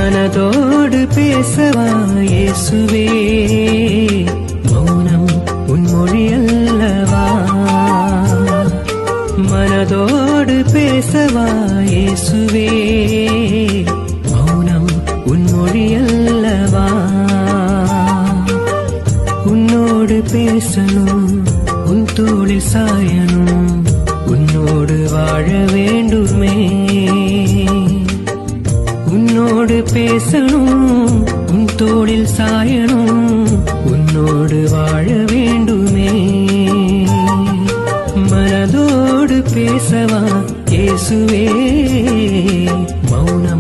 மனதோடு பேசவா இயேசுவே, மௌனம் உன் மொழி அல்லவா. மனதோடு பேசவா இயேசுவே, மௌனம் உன் மொழி அல்லவா. உன்னோடு பேசணும், உன் தோளில் சாயணும், உன்னோடு வாழ வேண்டுமே. உன்னோடு பேசணும், உன் தோளில் சாயணும், உன்னோடு வாழ வேண்டுமே. மனதோடு பேசவா இயேசுவே, மௌனம்